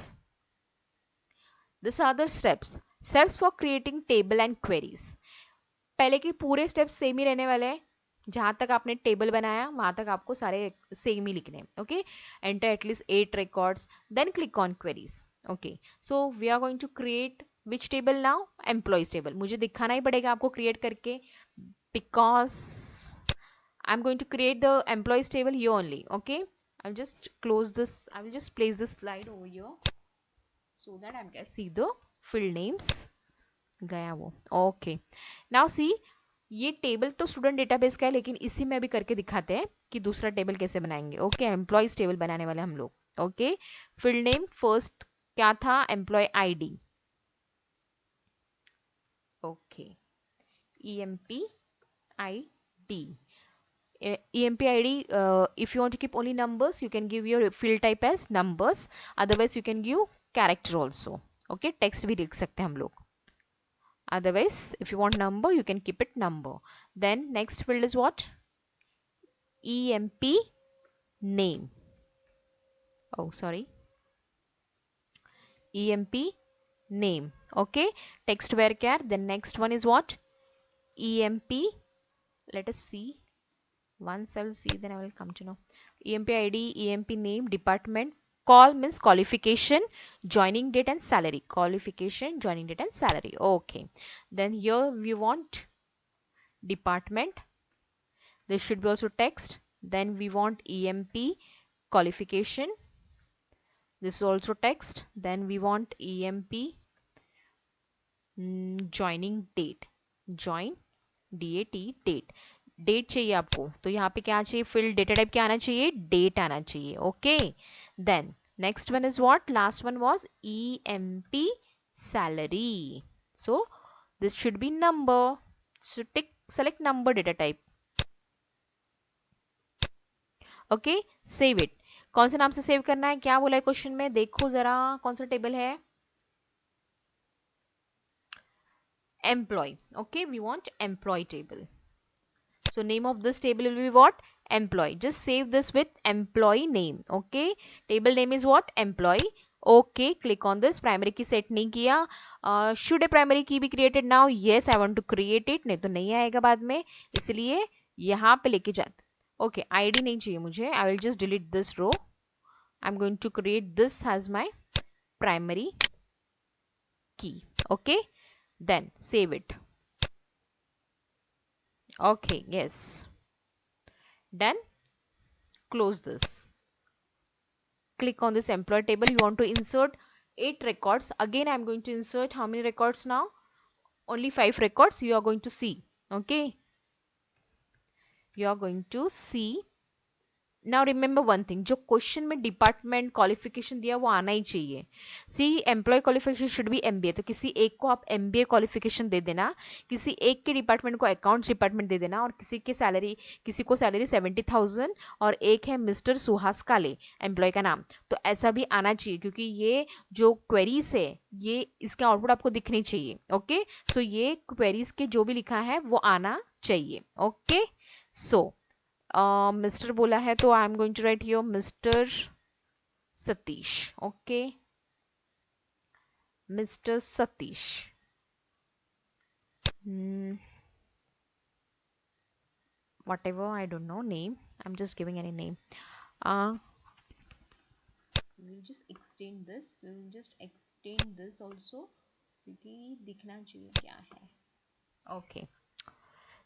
This are the steps for creating table and queries. पहले के पूरे steps same ही रहने वाले हैं. जहां तक आपने table बनाया वहां तक आपको सारे सेम ही लिखने हैं. Okay, enter at least 8 records, then click on queries. Okay, so we are going to create which table now, employees table. मुझे दिखाना ही पड़ेगा आपको क्रिएट करके, because I am going to create the employees table here only. Okay, I will just close this, I will just place this slide over here so that I can see the field names. गया वो. Okay, now see, ये table तो student database का है, लेकिन इसी में भी करके दिखाते हैं कि दूसरा टेबल कैसे बनाएंगे. ओके, एम्प्लॉयज टेबल बनाने वाले हम लोग. ओके, फील्ड नेम फर्स्ट क्या था, employee ID. Okay, EMP ID. EMP ID, if you want to keep only numbers, you can give your field type as numbers. Otherwise, you can give character also. Okay, text भी लिख सकते हैं हम लोग. Otherwise, if you want number, you can keep it number. Then next field is what? EMP name. Oh, sorry. EMP name. Okay, text varchar. Then next one is what? EMP. Let us see. Once I will see, then I will come to know. EMP ID, EMP name, department, call means qualification, joining date and salary. Qualification, joining date and salary. Okay. Then here we want department. This should be also text. Then we want EMP qualification. This is also text. Then we want EMP joining date. Join DAT date. Date चाहिए आपको, तो यहाँ पे क्या चाहिए, field data type क्या आना चाहिए, डेट आना चाहिए. Okay. Then next one is what, last one was EMP salary. So this should be number. So tick select number data type. Okay. Save it. कौन से नाम से सेव करना है, क्या बोला है क्वेश्चन में, देखो जरा कौन सा टेबल है. Employ. Okay, we want employ table. So name of this table will be what? Employee. Just save this with employee name. Okay. Table name is what? Employee. Okay. Click on this. Primary key set नहीं किया. Should a primary key be created now? Yes, I want to create it. नहीं तो नहीं आएगा बाद में, इसलिए यहाँ पे लेके जाते. Okay. ID नहीं चाहिए मुझे. I will just delete this row. I'm going to create this as my primary key. Okay. Then save it. Okay. Yes. Done. Close this. Click on this employee table. You want to insert 8 records. Again, I'm going to insert how many records now? Only 5 records you are going to see. Okay. You are going to see. Now remember one thing, जो question में department qualification दिया वो आना ही चाहिए. See employee qualification should be MBA, तो किसी एक को आप एमबीए क्वालिफिकेशन दे देना, किसी एक के डिपार्टमेंट को अकाउंट्स डिपार्टमेंट दे देना, और किसी को सैलरी 70,000 और एक है मिस्टर सुहास काले एम्प्लॉय का नाम, तो ऐसा भी आना चाहिए, क्योंकि ये जो क्वेरीज है ये इसके आउटपुट आपको दिखनी चाहिए. ओके. सो ये क्वेरीज के जो भी लिखा है वो आना चाहिए. ओके. सो मिस्टर बोला है तो I am going to write here mister Satish. Okay. Mister Satish. whatever, I don't know name, I'm just giving any name. We'll just extend this also, क्योंकि दिखना चाहिए क्या है. Okay.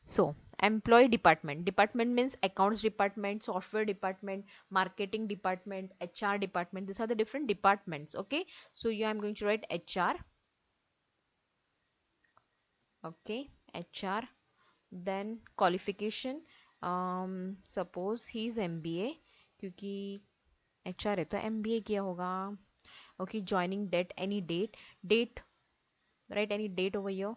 So employee department means accounts department, software department, marketing department, HR department. These are the different departments. Okay. So here I'm going to write HR. Okay. HR. Then qualification. Suppose he is MBA, क्योंकि HR है तो MBA किया होगा. Okay. Joining date, any date. Write any date over here.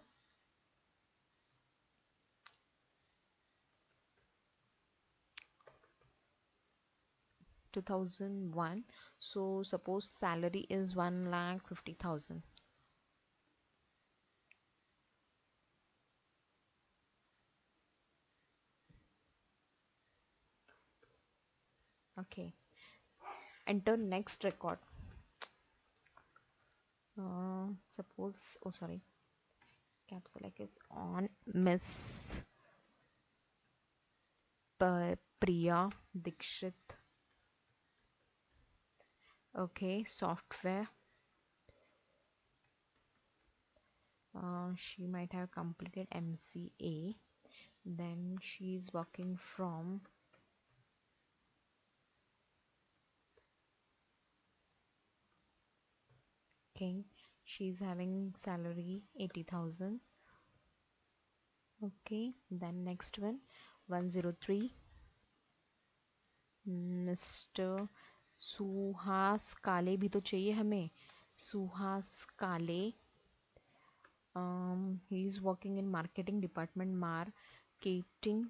2001. So suppose salary is 1,50,000. Okay. Enter next record. Suppose, oh sorry, cap select is on, Miss Priya Dikshit. Okay. Software. She might have completed MCA. Then she is working from okay. She's having salary 80,000. Okay. Then next one, 103. Mr. Suhas काले भी तो चाहिए हमें. सुहास काले. He is working in marketing department, marketing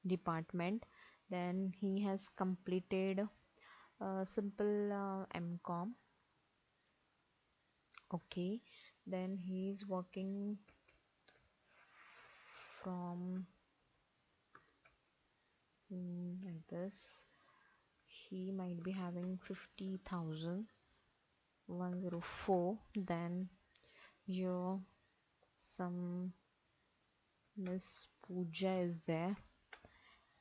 department. Then he has completed simple MCom. Okay. Then he is working from like this. He might be having 50,000. 104. Then your some Miss Pooja is there,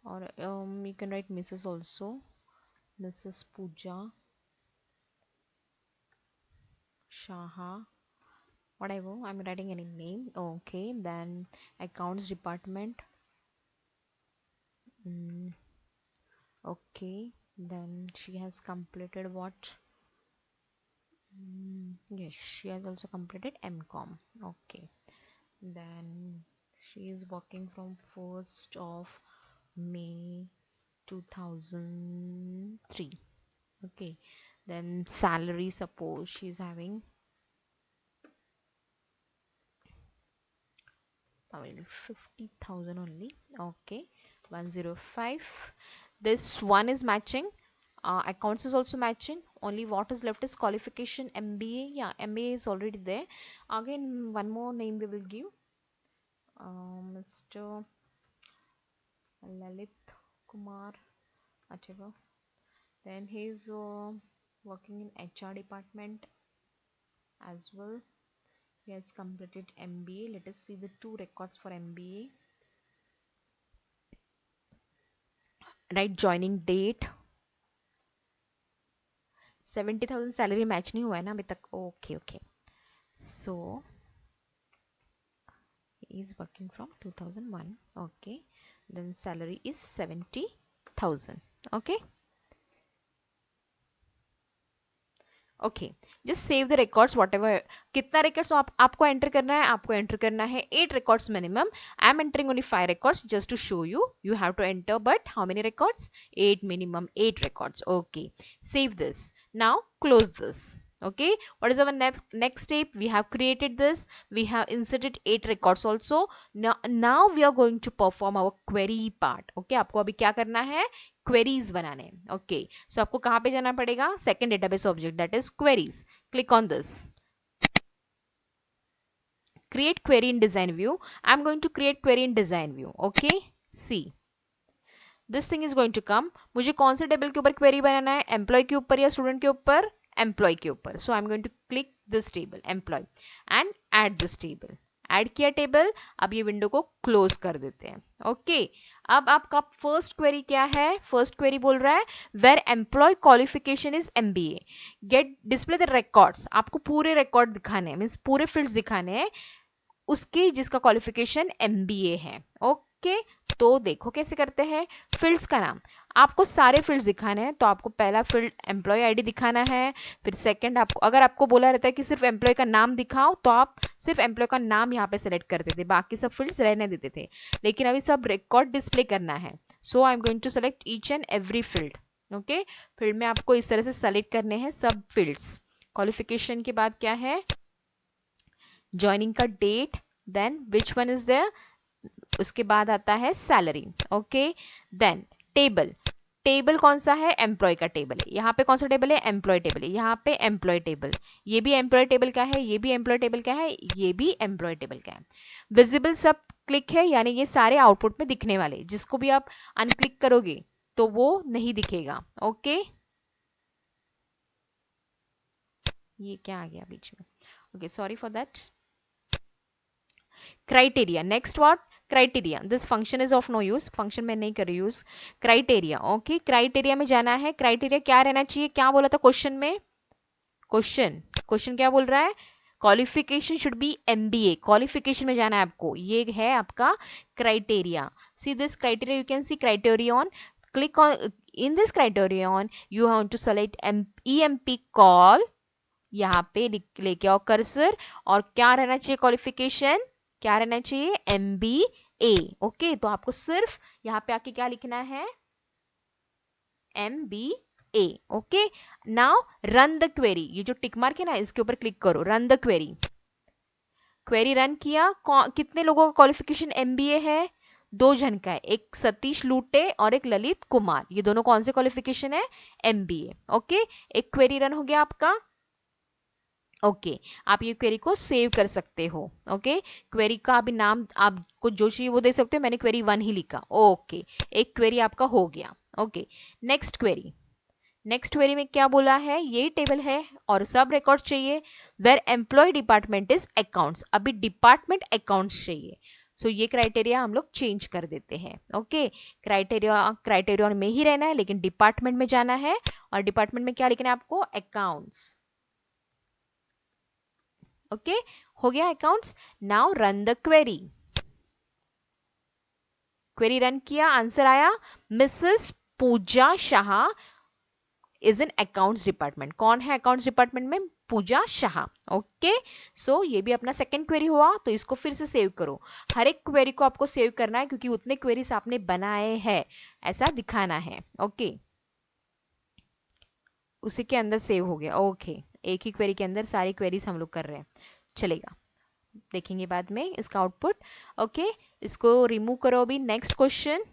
or you can write Mrs. also. Mrs. Pooja. Shaha, whatever, I'm writing any name. Okay, then accounts department. mm, okay, then she has completed what? Yes, she has also completed MCom. Okay, then she is working from 1st of May 2003. Okay, then salary, suppose she's having 50,000 only. Okay, 105. This one is matching. Accounts is also matching. Only what is left is qualification MBA. Yeah, MBA is already there. Again, one more name we will give. Mr. Lalit Kumar, whatever. Then he's working in HR department as well. He has completed MBA. Let us see the two records for MBA. Right, joining date 70,000 salary match नहीं हुआ है ना अभी तक. Okay okay, so he is working from 2001. Okay, then salary is 70,000. Okay. Okay, just save the records whatever. कितना records आपको enter करना है? आपको एंटर करना है 8 records minimum. I am entering only 5 records just to show you. You have to enter but how many records? 8 minimum, 8 records. Okay, save this. Now close this. Okay, what is our next step? We have created this, we have inserted 8 records also. Now we are going to perform our query part. Okay, आपको अभी क्या करना है? Queries बनाने. Okay, सो आपको कहां पे जाना पड़ेगा? Second database object, that is queries. Click on this. create query in design view. I'm going to create query in design view. Okay, see this thing is going to come. मुझे कौन से table के ऊपर query बनाना है? Employ के ऊपर या student के ऊपर? एम्प्लॉय के ऊपर. So I am going to click this table employ and add this table. Add किया टेबल. अब ये विंडो को क्लोज कर देते हैं. ओके, अब आपका फर्स्ट क्वेरी क्या है? फर्स्ट क्वेरी बोल रहा है where employ qualification is MBA, get display the records. आपको पूरे रिकॉर्ड दिखाने हैं, मीन्स पूरे फील्ड्स दिखाने हैं उसके जिसका क्वालिफिकेशन MBA है. ओके, तो देखो कैसे करते हैं. फील्ड्स का नाम आपको सारे फील्ड्स दिखाने हैं. तो आपको पहला फील्ड एम्प्लॉय आईडी दिखाना है. फिर सेकंड, आपको अगर आपको बोला रहता है कि सिर्फ एम्प्लॉय का नाम दिखाओ तो आप सिर्फ एम्प्लॉय का नाम यहाँ पे सेलेक्ट करते थे, बाकी सब फील्ड्स रहने देते थे. लेकिन अभी सब रिकॉर्ड डिस्प्ले करना है. So I am going to select each and every field. Okay, field में आपको इस तरह से सेलेक्ट करने हैं सब फील्ड्स. क्वालिफिकेशन के बाद क्या है? ज्वाइनिंग का date, then which one is there, उसके बाद आता है salary. Okay, then table. Table कौन सा है? एम्प्लॉय का टेबल है. यहाँ पे कौन सा टेबल है? एम्प्लॉय टेबल है. यहाँ पे एम्प्लॉय टेबल. ये भी एम्प्लॉय टेबल का है, ये भी एम्प्लॉय टेबल का है, ये भी एम्प्लॉय टेबल का है. विजिबल सब क्लिक है, यानी ये सारे आउटपुट में दिखने वाले. जिसको भी आप अनक्लिक करोगे तो वो नहीं दिखेगा. ओके, ये क्या आ गया बीच में? Okay, sorry for that. Criteria, next what? Criteria. This function is of no use. Function में नहीं कर यूज. क्राइटेरिया. ओके, क्राइटेरिया में जाना है. क्राइटेरिया क्या रहना चाहिए? क्या बोला था क्वेश्चन में? क्वेश्चन क्या बोल रहा है? Qualification should be MBA. Qualification में जाना है आपको. ये है आपका criteria. See this criteria, you can see criterion. Click on in this criterion. You have to select EMP col. यहाँ पे लेके आओ कर्सर. और क्या रहना चाहिए? क्वालिफिकेशन क्या रहना चाहिए? MBA. ओके, तो आपको सिर्फ यहाँ पे आके क्या लिखना है? MBA. Okay, now run the query. ये जो टिक मार्क है ना, इसके ऊपर क्लिक करो. Run the query. Query run किया. कितने लोगों का क्वालिफिकेशन MBA है? 2 जन का है, एक सतीश लूटे और एक ललित कुमार. ये दोनों कौन से क्वालिफिकेशन है? MBA. ओके, एक क्वेरी रन हो गया आपका. ओके, आप ये क्वेरी को सेव कर सकते हो. ओके, क्वेरी का अभी नाम आपको जो चाहिए वो दे सकते हो. मैंने क्वेरी 1 ही लिखा. ओके, एक क्वेरी आपका हो गया. Okay, next query. Next query में क्या बोला है? ये टेबल है और सब रिकॉर्ड चाहिए. Where employ department is accounts. अभी डिपार्टमेंट अकाउंट्स चाहिए. सो ये क्राइटेरिया हम लोग चेंज कर देते हैं. ओके, क्राइटेरिया में ही रहना है, लेकिन डिपार्टमेंट में जाना है. और डिपार्टमेंट में क्या लिखना है आपको? अकाउंट्स. ओके, हो गया accounts. Now run the query. Query run किया, आंसर आया Mrs Pooja Shah is in accounts department. कौन है अकाउंट्स डिपार्टमेंट में? पूजा शाह. ओके, सो ये भी अपना सेकंड क्वेरी हुआ. तो इसको फिर से सेव करो. हर एक क्वेरी को आपको सेव करना है क्योंकि उतने क्वेरीज आपने बनाए हैं, ऐसा दिखाना है. ओके, उसी के अंदर सेव हो गया. ओके, एक ही क्वेरी के अंदर सारी क्वेरीज हम लोग कर रहे हैं. चलेगा, देखेंगे बाद में इसका आउटपुट. ओके, इसको रिमूव करो. अभी next question,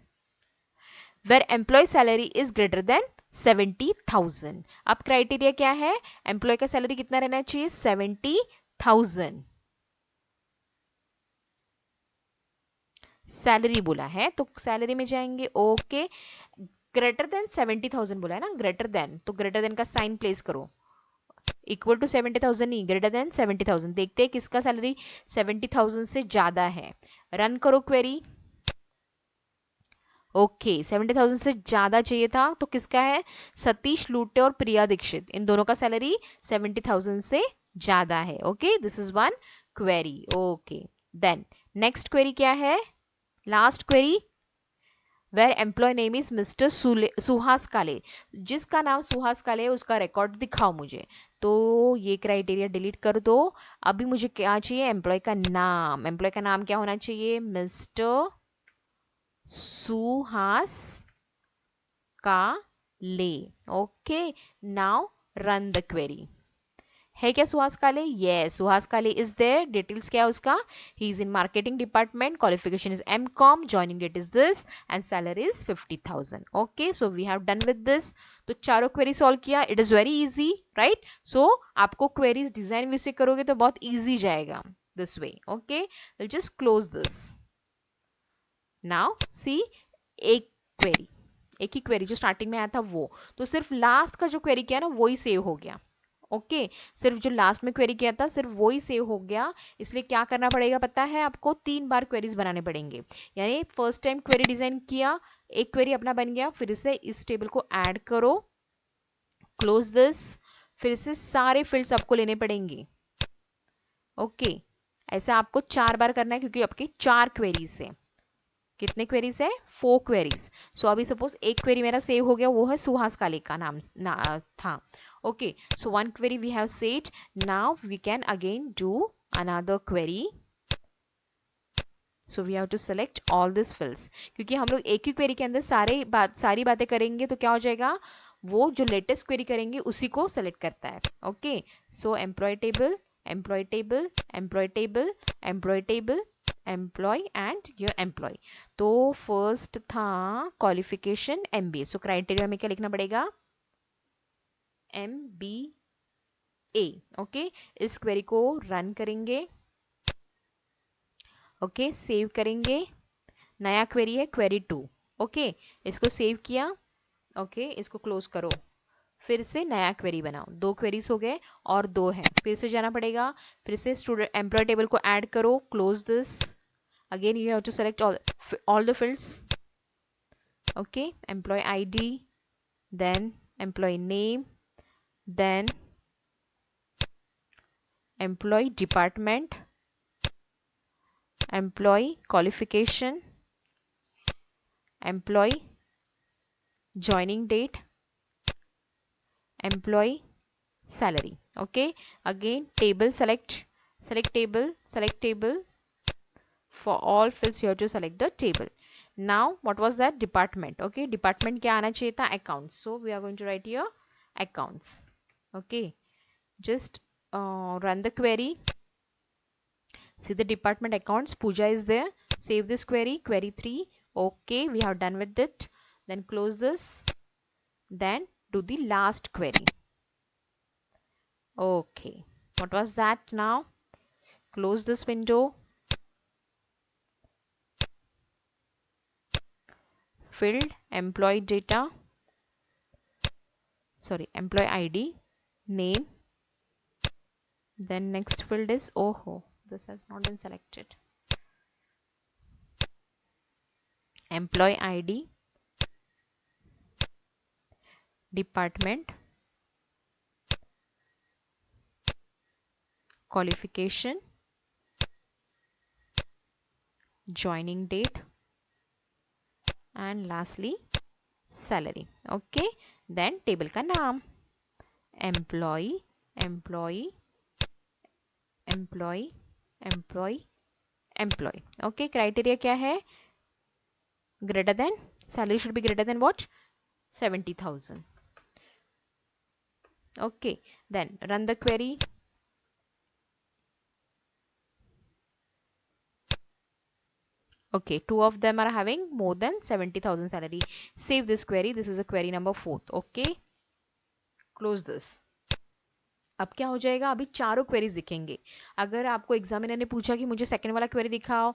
where employ salary is greater than 70,000. अब क्राइटेरिया क्या है? एम्प्लॉय का सैलरी कितना रहना चाहिए? 70,000. सैलरी बोला है तो सैलरी में जाएंगे. ओके, ग्रेटर देन 70,000 बोला है ना, ग्रेटर देन, तो ग्रेटर देन का साइन प्लेस करो. इक्वल टू 70,000 नहीं, ग्रेटर देन 70,000. देखते हैं किसका सैलरी 70,000 से ज्यादा है. रन करो क्वेरी. ओके, 70,000 से ज्यादा चाहिए था तो किसका है? सतीश लूटे और प्रिया दीक्षित, इन दोनों का सैलरी 70,000 से ज्यादा है. Okay, this is one query. Okay, then next query क्या है? Last query, where employ name is mister Suhas Kale. जिसका नाम सुहास काले है उसका रिकॉर्ड दिखाओ मुझे. तो ये क्राइटेरिया डिलीट कर दो. अभी मुझे क्या चाहिए? एम्प्लॉय का नाम. एम्प्लॉय का नाम क्या होना चाहिए? मिस्टर सुहास काले. Okay, now run the query. है क्या सुहास काले? यस, सुहास काले इज देयर. डिटेल्स क्या है उसका? He is in marketing department, qualification is MCom, joining date is this and salary is 50,000. Okay, so we have done with this. तो चारों query solve किया. It is very easy, right? So आपको queries design view से करोगे तो बहुत easy जाएगा this way. Okay, will just close this. Now see, एक क्वेरी, एक ही क्वेरी जो स्टार्टिंग में आया था वो, तो सिर्फ लास्ट का जो क्वेरी किया ना वो ही सेव हो गया. ओके, सिर्फ जो लास्ट में क्वेरी किया था सिर्फ वो ही सेव हो गया. इसलिए क्या करना पड़ेगा पता है आपको? 3 बार क्वेरीज बनाने पड़ेंगे. यानी फर्स्ट टाइम क्वेरी डिजाइन किया, एक क्वेरी अपना बन गया, फिर से इस टेबल को ऐड करो, क्लोज दिस, फिर से सारे फील्ड्स आपको लेने पड़ेंगे. ओके, ऐसा आपको 4 बार करना है क्योंकि आपकी 4 क्वेरीज है. कितने क्वेरीज है? 4 क्वेरीज. सो अभी सपोज एक क्वेरी मेरा सेव हो गया, वो है सुहास काले का नाम था. Okay, so one query we have said. Now we can again do another query. So we have to select all these fields. क्योंकि हम लोग एक ही क्वेरी के अंदर सारी बातें करेंगे तो क्या हो जाएगा? वो जो लेटेस्ट क्वेरी करेंगे उसी को सेलेक्ट करता है. Okay, so employ table, employ table, employ table, employ table, employ and your employ. तो फर्स्ट था क्वालिफिकेशन MBA. सो क्राइटेरिया में क्या लिखना पड़ेगा? MBA. ओके, इस क्वेरी को रन करेंगे. ओके, सेव करेंगे. नया क्वेरी है क्वेरी 2. ओके, इसको सेव किया. ओके, इसको क्लोज करो. फिर से नया क्वेरी बनाओ. 2 क्वेरीज हो गए और 2 है. फिर से जाना पड़ेगा. फिर से स्टूडेंट एम्प्लॉय टेबल को ऐड करो, close this. Again you have to select all the fields. Okay, employee ID, then employee name, then employee department, employee qualification, employee joining date, employee salary. Okay, again table, select table. For all fields you have to select the table. Now what was that? Department. Okay, department क्या आना चाहिए था? Accounts. So we are going to write here accounts. Okay, just run the query. See the department accounts, Pooja is there. Save this query, query 3. Okay, we have done with it. Then close this. Then do the last query. Okay, what was that now? Close this window. Field employee data. Sorry, employee ID, name. Then next field is, oh, this has not been selected. Employee ID, department, qualification, joining date, and lastly salary. Okay, then table का नाम employee, employee, employee, employee, employee. Okay, criteria क्या है? Greater than, salary should be greater than what? 70,000. Okay, then run the query. Okay, two of them are having more than 70,000 salary. Save this query. This is a query number 4. Okay, close this. अब क्या हो जाएगा? अभी चारों queries दिखेंगे. अगर आपको examiner ने पूछा कि मुझे सेकंड वाला क्वेरी दिखाओ,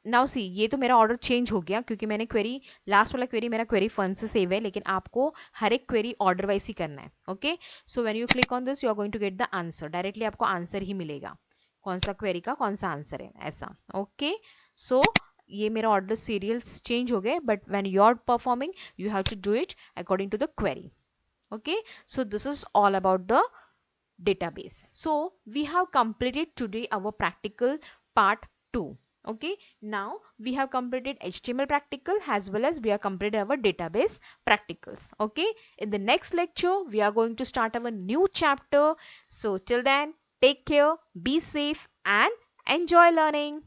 नाउ सी ये तो मेरा ऑर्डर चेंज हो गया क्योंकि मैंने क्वेरी, लास्ट वाला क्वेरी मेरा क्वेरी फन से सेव है, लेकिन आपको हर एक क्वेरी ऑर्डर वाइज ही करना है. Okay, so when you click on this you are going to get the answer. Directly आपको आंसर ही मिलेगा, कौन सा क्वेरी का कौन सा आंसर है, ऐसा. ओके, सो ये मेरा ऑर्डर सीरियल्स चेंज हो गए, but when you are performing you have to do it according to the query. Okay, so this is all about the database. So we have completed today our practical part 2. Okay, now we have completed HTML practical as well as we have completed our database practicals. Okay, in the next lecture we are going to start our new chapter. So till then, take care, be safe and enjoy learning.